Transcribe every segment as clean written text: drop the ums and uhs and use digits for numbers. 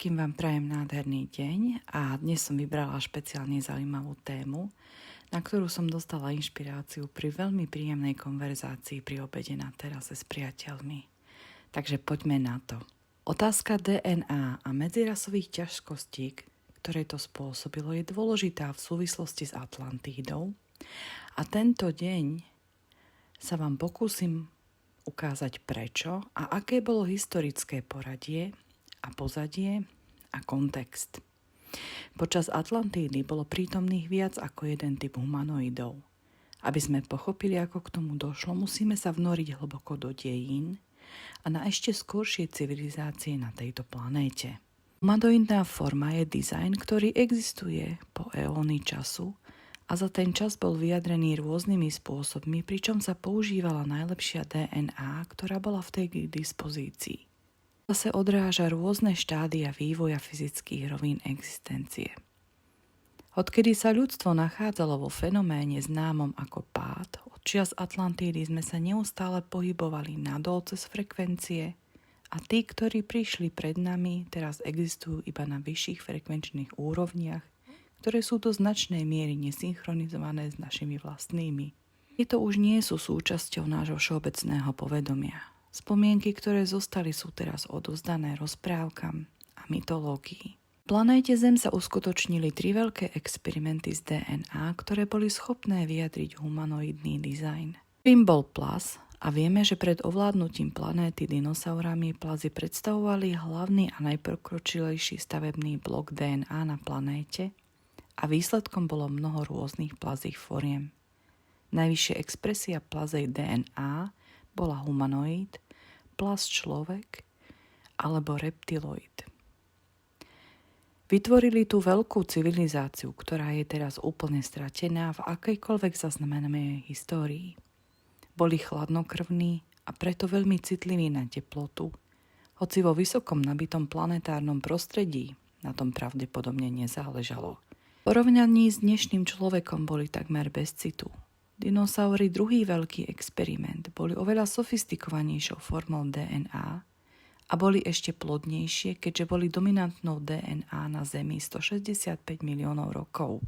Všetkým vám prajem nádherný deň a dnes som vybrala špeciálne zaujímavú tému, na ktorú som dostala inšpiráciu pri veľmi príjemnej konverzácii pri obede na terase s priateľmi. Takže poďme na to. Otázka DNA a medzirasových ťažkostí, ktoré to spôsobilo, je dôležitá v súvislosti s Atlantídou a tento deň sa vám pokúsim ukázať prečo a aké bolo historické poradie a pozadie a kontext. Počas Atlantídy bolo prítomných viac ako jeden typ humanoidov. Aby sme pochopili, ako k tomu došlo, musíme sa vnoriť hlboko do dejín a na ešte skôršie civilizácie na tejto planéte. Humanoidná forma je dizajn, ktorý existuje po eóny času a za ten čas bol vyjadrený rôznymi spôsobmi, pričom sa používala najlepšia DNA, ktorá bola v tej dispozícii. Zase odráža rôzne štádia vývoja fyzických rovín existencie. Odkedy sa ľudstvo nachádzalo vo fenoméne známom ako pád, od čias Atlantídy sme sa neustále pohybovali nadol cez frekvencie a tí, ktorí prišli pred nami, teraz existujú iba na vyšších frekvenčných úrovniach, ktoré sú do značnej miery nesynchronizované s našimi vlastnými. Tieto už nie sú súčasťou nášho všeobecného povedomia. Spomienky, ktoré zostali, sú teraz odovzdané rozprávkam a mytológii. V planéte Zem sa uskutočnili 3 veľké experimenty z DNA, ktoré boli schopné vyjadriť humanoidný dizajn. Tým bol Plas a vieme, že pred ovládnutím planéty dinosaurami Plasy predstavovali hlavný a najpokročilejší stavebný blok DNA na planéte a výsledkom bolo mnoho rôznych plazích foriem. Najvyššia expresia plazej DNA bola humanoid, Plas človek alebo reptiloid. Vytvorili tú veľkú civilizáciu, ktorá je teraz úplne stratená v akejkoľvek zaznamenanej histórii. Boli chladnokrvní a preto veľmi citliví na teplotu, hoci vo vysokom nabitom planetárnom prostredí na tom pravdepodobne nezáležalo. V porovnaní s dnešným človekom boli takmer bez citu. Dinosaury, druhý veľký experiment, boli oveľa sofistikovanejšou formou DNA a boli ešte plodnejšie, keďže boli dominantnou DNA na Zemi 165 miliónov rokov.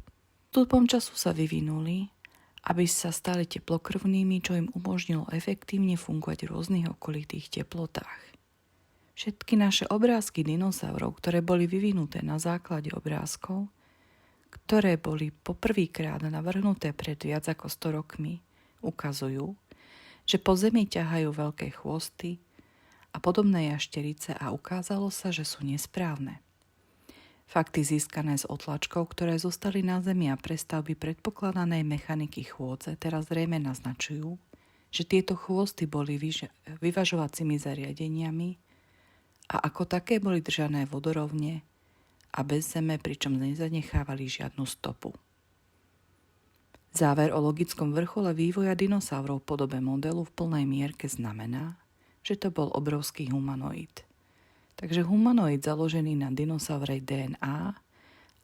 Vstupom času sa vyvinuli, aby sa stali teplokrvnými, čo im umožnilo efektívne fungovať v rôznych okolitých teplotách. Všetky naše obrázky dinosaurov, ktoré boli vyvinuté na základe obrázkov, ktoré boli poprvýkrát navrhnuté pred viac ako 100 rokmi, ukazujú, že po Zemi ťahajú veľké chvosty a podobné jašterice a ukázalo sa, že sú nesprávne. Fakty získané z otlačkov, ktoré zostali na Zemi a prestavby predpokladanej mechaniky chôdze, teraz zrejme naznačujú, že tieto chvosty boli vyvažovacími zariadeniami a ako také boli držané vodorovne a bez zeme, pričom nezanechávali žiadnu stopu. Záver o logickom vrchole vývoja dinosaurov v podobe modelu v plnej mierke znamená, že to bol obrovský humanoid. Takže humanoid založený na dinosaurej DNA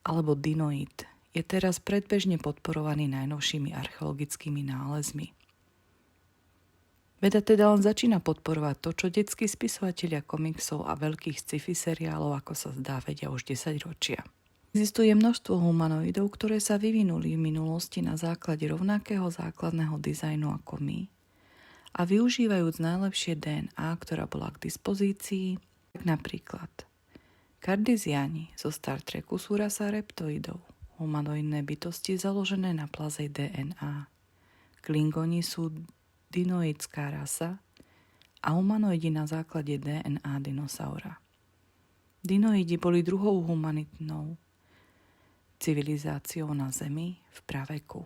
alebo dinoid je teraz predbežne podporovaný najnovšími archeologickými nálezmi. Veda teda len začína podporovať to, čo detskí spisovatelia komiksov a veľkých sci-fi seriálov, ako sa zdá, vedia už 10 ročia. Existuje množstvo humanoidov, ktoré sa vyvinuli v minulosti na základe rovnakého základného dizajnu ako my a využívajúc najlepšie DNA, ktorá bola k dispozícii, tak napríklad Cardassiani zo Star Treku sú rasa reptoidov, humanoidné bytosti založené na plazej DNA. Klingoni sú dinoidská rasa a humanoidi na základe DNA dinosaura. Dinoidi boli druhou humanitnou civilizáciou na Zemi v praveku.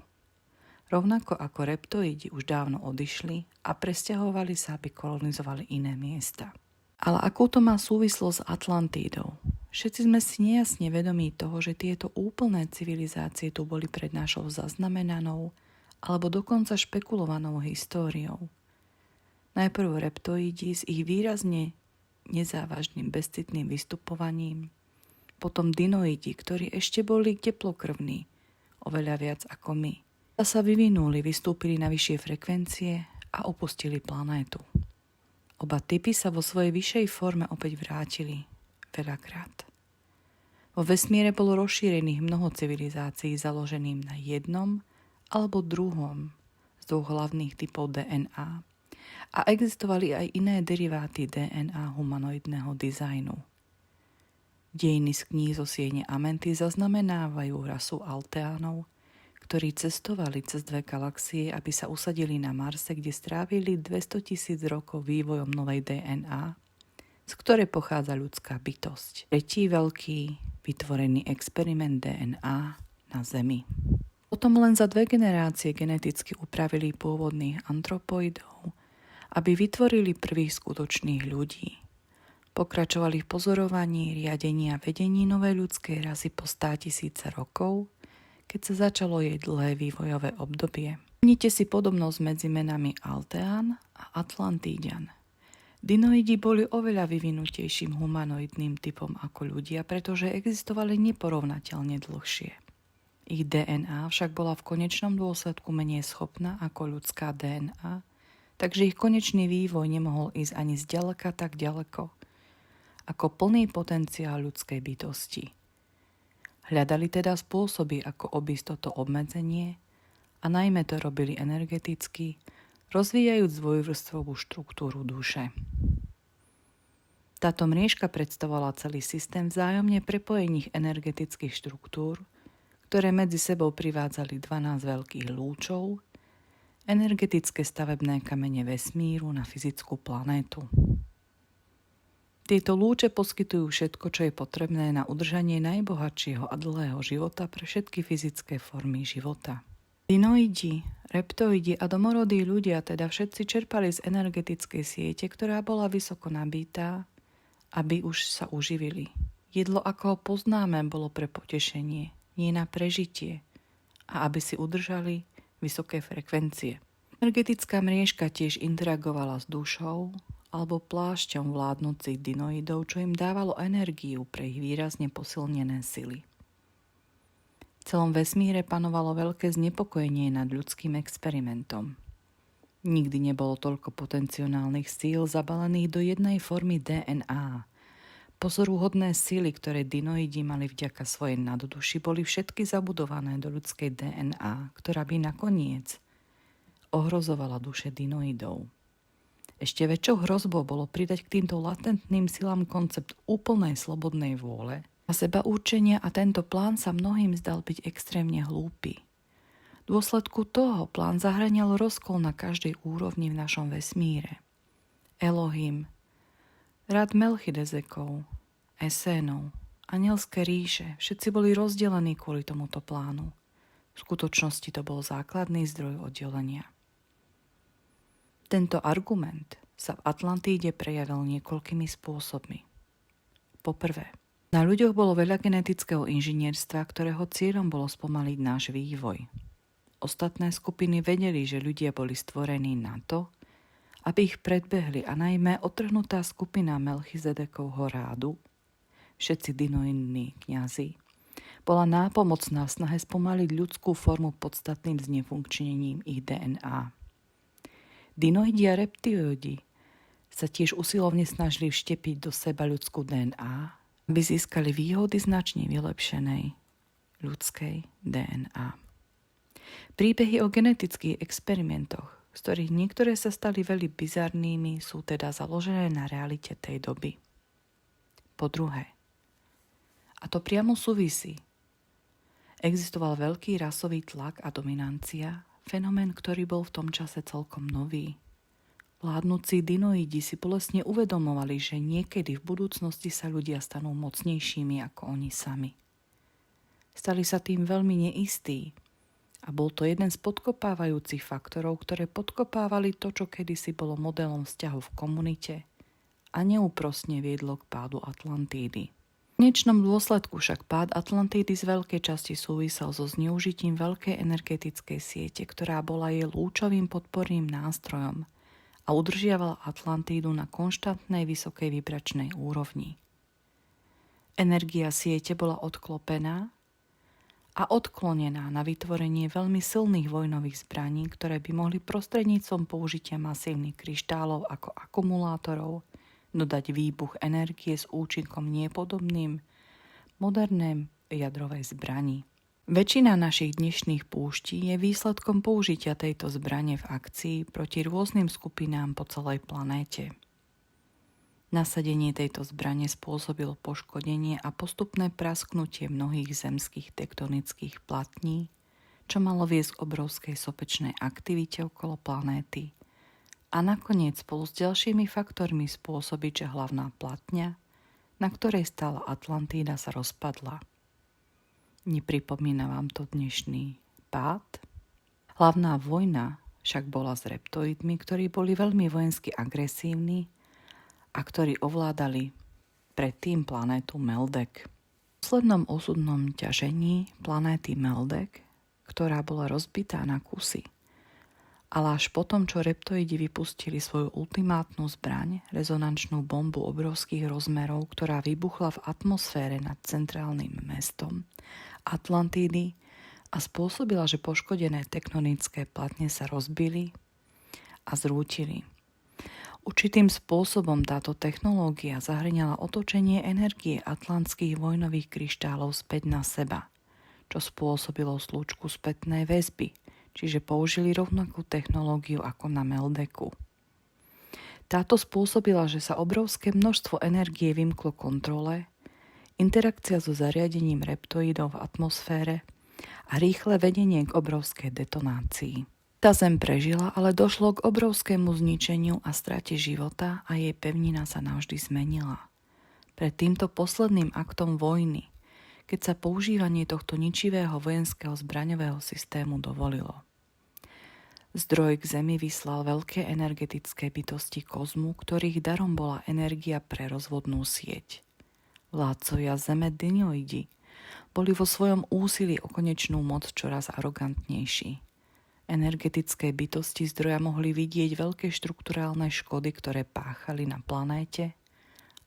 Rovnako ako reptoidi už dávno odišli a presťahovali sa, aby kolonizovali iné miesta. Ale akú to má súvislosť s Atlantídou? Všetci sme si nejasne vedomí toho, že tieto úplné civilizácie tu boli pred našou zaznamenanou alebo dokonca špekulovanou históriou. Najprv reptoidi s ich výrazne nezávažným bezcitným vystupovaním, potom dinoidi, ktorí ešte boli teplokrvní, oveľa viac ako my. A sa vyvinuli, vystúpili na vyššie frekvencie a opustili planétu. Oba typy sa vo svojej vyššej forme opäť vrátili veľakrát. Vo vesmíre bolo rozšírených mnoho civilizácií založeným na jednom alebo druhom z dvoch hlavných typov DNA a existovali aj iné deriváty DNA humanoidného dizajnu. Dejiny z kníh zo siene Amenty zaznamenávajú rasu Alteánov, ktorí cestovali cez 2 galaxie, aby sa usadili na Marse, kde strávili 200 000 rokov vývojom novej DNA, z ktorej pochádza ľudská bytosť. Tretí veľký vytvorený experiment DNA na Zemi. Potom len za 2 generácie geneticky upravili pôvodných antropoidov, aby vytvorili prvých skutočných ľudí. Pokračovali v pozorovaní, riadení a vedení novej ľudskej rasy po 100 000 rokov, keď sa začalo jej dlhé vývojové obdobie. Vnite si podobnosť medzi menami Alteán a Atlantíďan. Dinoidi boli oveľa vyvinutejším humanoidným typom ako ľudia, pretože existovali neporovnateľne dlhšie. Ich DNA však bola v konečnom dôsledku menej schopná ako ľudská DNA, takže ich konečný vývoj nemohol ísť ani zďaleka tak ďaleko ako plný potenciál ľudskej bytosti. Hľadali teda spôsoby, ako obísť toto obmedzenie a najmä to robili energeticky, rozvíjajúc dvojvrstvovú štruktúru duše. Táto mriežka predstavovala celý systém vzájomne prepojených energetických štruktúr, ktoré medzi sebou privádzali 12 veľkých lúčov, energetické stavebné kamene vesmíru na fyzickú planétu. Tieto lúče poskytujú všetko, čo je potrebné na udržanie najbohatšieho a dlhého života pre všetky fyzické formy života. Dinoidi, reptoidi a domorodí ľudia teda všetci čerpali z energetickej siete, ktorá bola vysoko nabitá, aby už sa uživili. Jedlo, ako ho poznáme, bolo pre potešenie, nie na prežitie a aby si udržali vysoké frekvencie. Energetická mriežka tiež interagovala s dušou alebo plášťom vládnúcich dinoidov, čo im dávalo energiu pre ich výrazne posilnené sily. V celom vesmíre panovalo veľké znepokojenie nad ľudským experimentom. Nikdy nebolo toľko potenciálnych síl zabalených do jednej formy DNA. Pozoruhodné síly, ktoré dinoidi mali vďaka svojej nadduši, boli všetky zabudované do ľudskej DNA, ktorá by nakoniec ohrozovala duše dinoidov. Ešte väčšou hrozbou bolo pridať k týmto latentným silám koncept úplnej slobodnej vôle a seba určenia a tento plán sa mnohým zdal byť extrémne hlúpy. V dôsledku toho plán zahŕňal rozkol na každej úrovni v našom vesmíre. Elohim, rad Melchidezekov, Esénov, anielské ríše, všetci boli rozdelení kvôli tomuto plánu. V skutočnosti to bol základný zdroj oddelenia. Tento argument sa v Atlantíde prejavil niekoľkými spôsobmi. Poprvé, na ľuďoch bolo veľa genetického inžinierstva, ktorého cieľom bolo spomaliť náš vývoj. Ostatné skupiny vedeli, že ľudia boli stvorení na to, aby ich predbehli a najmä otrhnutá skupina Melchizedekovho rádu, všetci dinoidní kňazi, bola nápomocná v snahe spomaliť ľudskú formu podstatným znefunkčnením ich DNA. Dinoidi a reptioidi sa tiež usilovne snažili vštepiť do seba ľudskú DNA, aby získali výhody značne vylepšenej ľudskej DNA. Príbehy o genetických experimentoch, z ktorých niektoré sa stali veľmi bizarnými, sú teda založené na realite tej doby. Po druhé, a to priamo súvisí, existoval veľký rasový tlak a dominancia, fenomén, ktorý bol v tom čase celkom nový. Vládnúci dinoidi si bolestne uvedomovali, že niekedy v budúcnosti sa ľudia stanú mocnejšími ako oni sami. Stali sa tým veľmi neistí a bol to jeden z podkopávajúcich faktorov, ktoré podkopávali to, čo kedysi bolo modelom vzťahu v komunite a neúprosne viedlo k pádu Atlantídy. V konečnom dôsledku však pád Atlantídy z veľkej časti súvisel so zneužitím veľkej energetickej siete, ktorá bola jej lúčovým podporným nástrojom a udržiavala Atlantídu na konštantnej vysokej vibračnej úrovni. Energia siete bola odklopená a odklonená na vytvorenie veľmi silných vojnových zbraní, ktoré by mohli prostredníctvom použitia masívnych kryštálov ako akumulátorov dodať výbuch energie s účinkom nepodobným modernej jadrovej zbrani. Väčšina našich dnešných púští je výsledkom použitia tejto zbrane v akcii proti rôznym skupinám po celej planéte. Nasadenie tejto zbrane spôsobilo poškodenie a postupné prasknutie mnohých zemských tektonických platní, čo malo viesť k obrovskej sopečnej aktivite okolo planéty a nakoniec spolu s ďalšími faktormi spôsobiť, že hlavná platňa, na ktorej stála Atlantída, sa rozpadla. Nepripomína vám to dnešný pád? Hlavná vojna však bola s reptoidmi, ktorí boli veľmi vojensky agresívni a ktorí ovládali predtým planétu Meldek. V poslednom osudnom ťažení planéty Meldek, ktorá bola rozbitá na kusy, ale až potom, čo reptoidi vypustili svoju ultimátnu zbraň, rezonančnú bombu obrovských rozmerov, ktorá vybuchla v atmosfére nad centrálnym mestom Atlantídy a spôsobila, že poškodené tektonické platne sa rozbili a zrútili. Určitým spôsobom táto technológia zahŕňala otočenie energie atlantských vojnových kryštálov späť na seba, čo spôsobilo slúčku spätnej väzby, čiže použili rovnakú technológiu ako na Meldeku. Táto spôsobila, že sa obrovské množstvo energie vymklo kontrole, interakcia so zariadením reptoidov v atmosfére a rýchle vedenie k obrovskej detonácii. Tá Zem prežila, ale došlo k obrovskému zničeniu a strate života a jej pevnina sa navždy zmenila. Pred týmto posledným aktom vojny, keď sa používanie tohto ničivého vojenského zbraňového systému dovolilo. Zdroj k Zemi vyslal veľké energetické bytosti kozmu, ktorých darom bola energia pre rozvodnú sieť. Vládcovia Zeme Dinoidi boli vo svojom úsilí o konečnú moc čoraz arogantnejší. Energetické bytosti zdroja mohli vidieť veľké štrukturálne škody, ktoré páchali na planéte,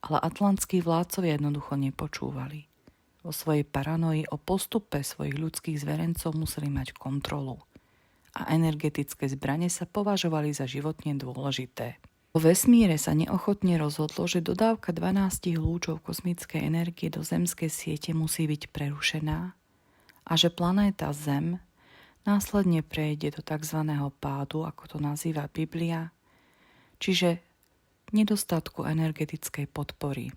ale atlantskí vládcovia jednoducho nepočúvali. Vo svojej paranoji o postupe svojich ľudských zverencov museli mať kontrolu a energetické zbrane sa považovali za životne dôležité. Vo vesmíre sa neochotne rozhodlo, že dodávka 12 lúčov kozmickej energie do zemskej siete musí byť prerušená a že planéta Zem následne prejde do tzv. Pádu, ako to nazýva Biblia, čiže nedostatku energetickej podpory.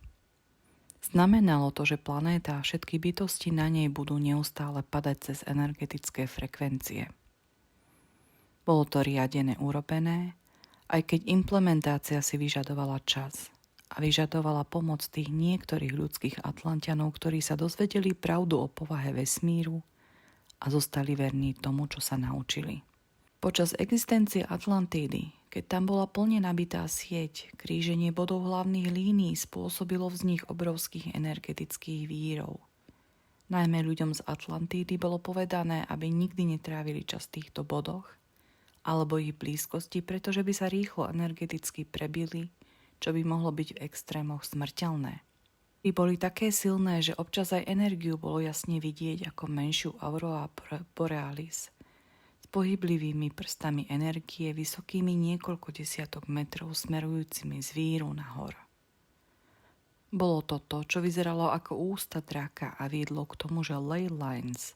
Znamenalo to, že planéta a všetky bytosti na nej budú neustále padať cez energetické frekvencie. Bolo to riadené urobené, aj keď implementácia si vyžadovala čas a vyžadovala pomoc tých niektorých ľudských Atlanťanov, ktorí sa dozvedeli pravdu o povahe vesmíru a zostali verní tomu, čo sa naučili. Počas existencie Atlantídy, keď tam bola plne nabitá sieť, kríženie bodov hlavných línií spôsobilo vznik obrovských energetických vírov. Najmä ľuďom z Atlantídy bolo povedané, aby nikdy netrávili čas v týchto bodoch alebo ich blízkosti, pretože by sa rýchlo energeticky prebili, čo by mohlo byť v extrémoch smrteľné. I boli také silné, že občas aj energiu bolo jasne vidieť ako menšiu aurora borealis s pohyblivými prstami energie vysokými niekoľko desiatok metrov smerujúcimi z víru nahor. Bolo to to, čo vyzeralo ako ústa draka a viedlo k tomu, že ley lines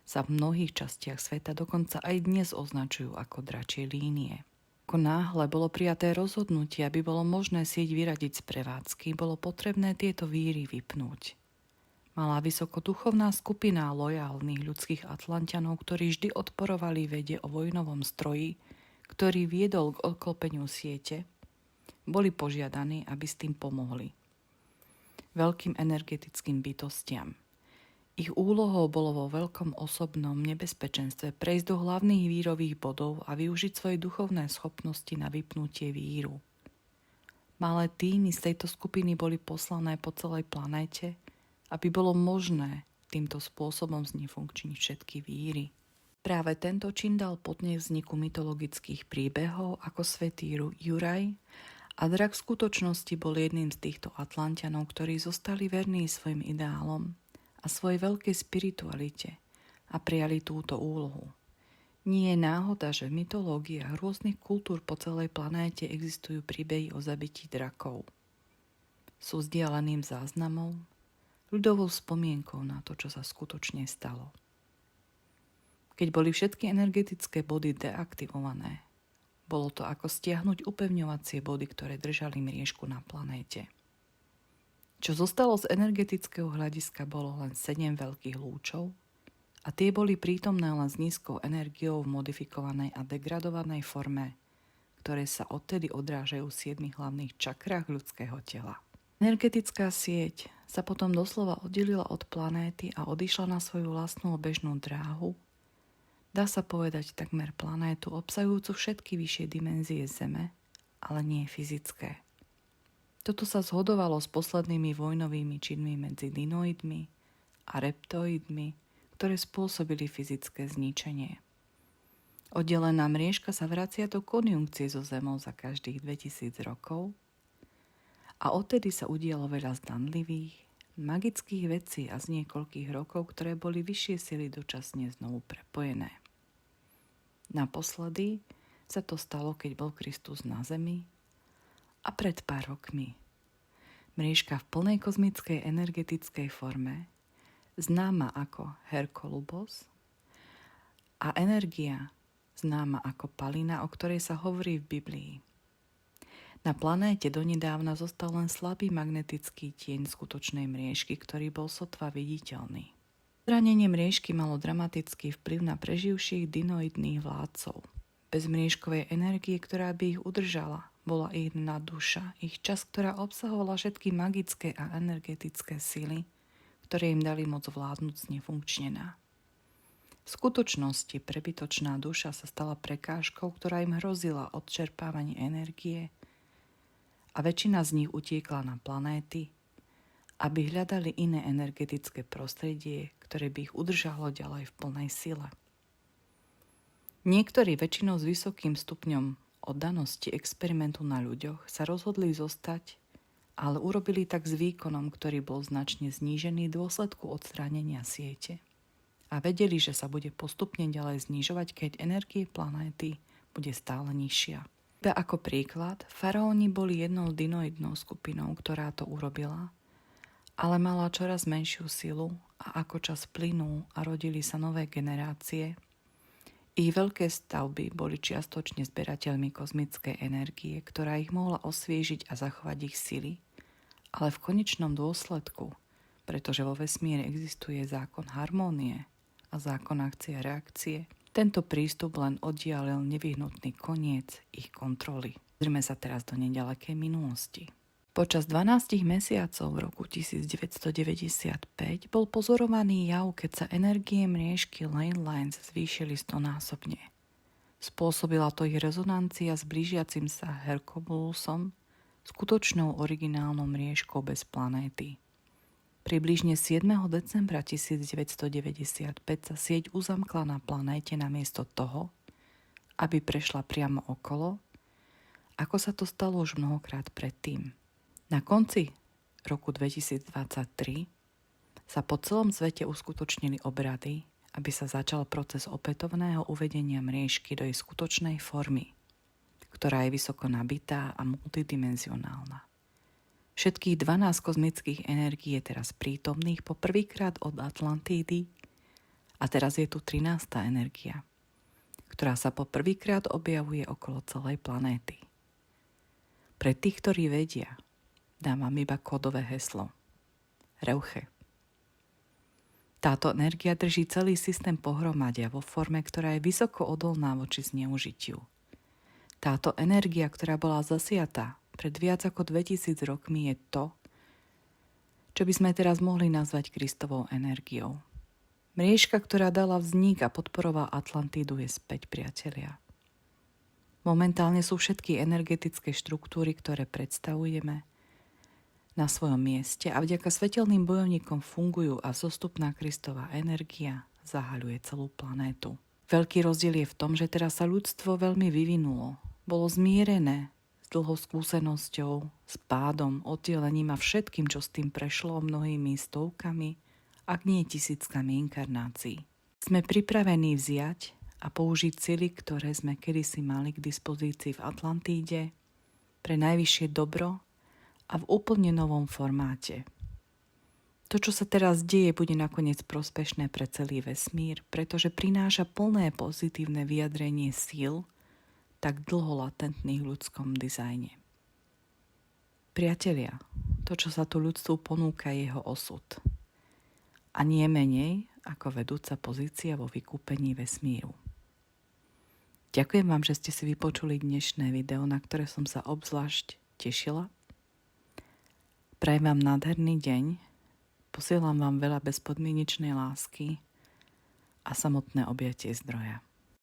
sa v mnohých častiach sveta dokonca aj dnes označujú ako dračie línie. Ako náhle bolo prijaté rozhodnutie, aby bolo možné sieť vyradiť z prevádzky, bolo potrebné tieto víry vypnúť. Malá vysokoduchovná skupina lojálnych ľudských Atlanťanov, ktorí vždy odporovali vede o vojnovom stroji, ktorý viedol k odklopeniu siete, boli požiadaní, aby s tým pomohli veľkým energetickým bytostiam. Ich úlohou bolo vo veľkom osobnom nebezpečenstve prejsť do hlavných vírových bodov a využiť svoje duchovné schopnosti na vypnutie víru. Malé týmy z tejto skupiny boli poslané po celej planéte, aby bolo možné týmto spôsobom znefunkčniť všetky víry. Práve tento čin dal podnet vzniku mytologických príbehov ako svätý Juraj a drak v skutočnosti bol jedným z týchto Atlanťanov, ktorí zostali verní svojim ideálom a svojej veľkej spiritualite a prijali túto úlohu. Nie je náhoda, že v mytológiách rôznych kultúr po celej planéte existujú príbehy o zabití drakov. Sú vzdialeným záznamom, ľudovou spomienkou na to, čo sa skutočne stalo. Keď boli všetky energetické body deaktivované, bolo to ako stiahnuť upevňovacie body, ktoré držali mriežku na planéte. Čo zostalo z energetického hľadiska, bolo len 7 veľkých lúčov a tie boli prítomné len s nízkou energiou v modifikovanej a degradovanej forme, ktoré sa odtedy odrážajú v 7 hlavných čakrách ľudského tela. Energetická sieť sa potom doslova oddelila od planéty a odišla na svoju vlastnú bežnú dráhu. Dá sa povedať takmer planétu obsahujúcu všetky vyššie dimenzie Zeme, ale nie fyzické. Toto sa zhodovalo s poslednými vojnovými činmi medzi dinoidmi a reptoidmi, ktoré spôsobili fyzické zničenie. Oddelená mriežka sa vracia do konjunkcie so Zemou za každých 2000 rokov a odtedy sa udialo veľa zdanlivých, magických vecí a z niekoľkých rokov, ktoré boli vyššie sily dočasne znovu prepojené. Naposledy sa to stalo, keď bol Kristus na Zemi a pred pár rokmi. Mriežka v plnej kozmickej energetickej forme, známa ako Herkolubos, a energia, známa ako Palina, o ktorej sa hovorí v Biblii. Na planéte donedávna zostal len slabý magnetický tieň skutočnej mriežky, ktorý bol sotva viditeľný. Zranenie mriežky malo dramatický vplyv na preživších dinoidných vládcov. Bez mriežkovej energie, ktorá by ich udržala, bola ich duša, ich čas, ktorá obsahovala všetky magické a energetické sily, ktoré im dali moc vládnuť znefunkčnená. V skutočnosti prebytočná duša sa stala prekážkou, ktorá im hrozila odčerpávanie energie a väčšina z nich utiekla na planéty, aby hľadali iné energetické prostredie, ktoré by ich udržalo ďalej v plnej sile. Niektorí väčšinou s vysokým stupňom oddanosti experimentu na ľuďoch sa rozhodli zostať, ale urobili tak s výkonom, ktorý bol značne znížený v dôsledku odstránenia siete. A vedeli, že sa bude postupne ďalej znižovať, keď energie planéty bude stále nižšia. Iba ako príklad, faraóni boli jednou dinoidnou skupinou, ktorá to urobila, ale mala čoraz menšiu silu a ako čas plynul a rodili sa nové generácie, ich veľké stavby boli čiastočne zberateľmi kozmickej energie, ktorá ich mohla osviežiť a zachovať ich sily, ale v konečnom dôsledku, pretože vo vesmíre existuje zákon harmónie a zákon akcie a reakcie, tento prístup len oddialil nevyhnutný koniec ich kontroly. Pozrime sa teraz do neďalekej minulosti. Počas 12 mesiacov v roku 1995 bol pozorovaný jav, keď sa energie mriežky Ley Lines zvýšili 100-násobne. Spôsobila to ich rezonancia s blížiacim sa Herkobulusom, skutočnou originálnou mriežkou bez planéty. Približne 7. decembra 1995 sa sieť uzamkla na planéte namiesto toho, aby prešla priamo okolo, ako sa to stalo už mnohokrát predtým. Na konci roku 2023 sa po celom svete uskutočnili obrady, aby sa začal proces opätovného uvedenia mriežky do jej skutočnej formy, ktorá je vysoko nabitá a multidimenzionálna. Všetkých 12 kozmických energií je teraz prítomných po prvýkrát od Atlantídy a teraz je tu 13. energia, ktorá sa po prvýkrát objavuje okolo celej planéty. Pre tých, ktorí vedia, dám vám iba kódové heslo. Reuche. Táto energia drží celý systém pohromade vo forme, ktorá je vysoko odolná voči zneužitiu. Táto energia, ktorá bola zasiatá pred viac ako 2000 rokmi, je to, čo by sme teraz mohli nazvať Kristovou energiou. Mriežka, ktorá dala vznik a podporovala Atlantídu, je späť, priatelia. Momentálne sú všetky energetické štruktúry, ktoré predstavujeme, na svojom mieste a vďaka svetelným bojovníkom fungujú a zostupná Kristova energia zahaľuje celú planétu. Veľký rozdiel je v tom, že teraz sa ľudstvo veľmi vyvinulo. Bolo zmierené s dlhou skúsenosťou, s pádom, oddelením a všetkým, čo s tým prešlo mnohými stovkami, ak nie tisíckami inkarnácií. Sme pripravení vziať a použiť sily, ktoré sme kedysi mali k dispozícii v Atlantíde, pre najvyššie dobro a v úplne novom formáte. To, čo sa teraz deje, bude nakoniec prospešné pre celý vesmír, pretože prináša plné pozitívne vyjadrenie síl, tak dlho latentných v ľudskom dizajne. Priatelia, to, čo sa tu ľudstvu ponúka, je jeho osud. A nie menej ako vedúca pozícia vo vykúpení vesmíru. Ďakujem vám, že ste si vypočuli dnešné video, na ktoré som sa obzvlášť tešila. Prajem vám nádherný deň, posielam vám veľa bezpodmienečnej lásky a samotné objatie zdroja.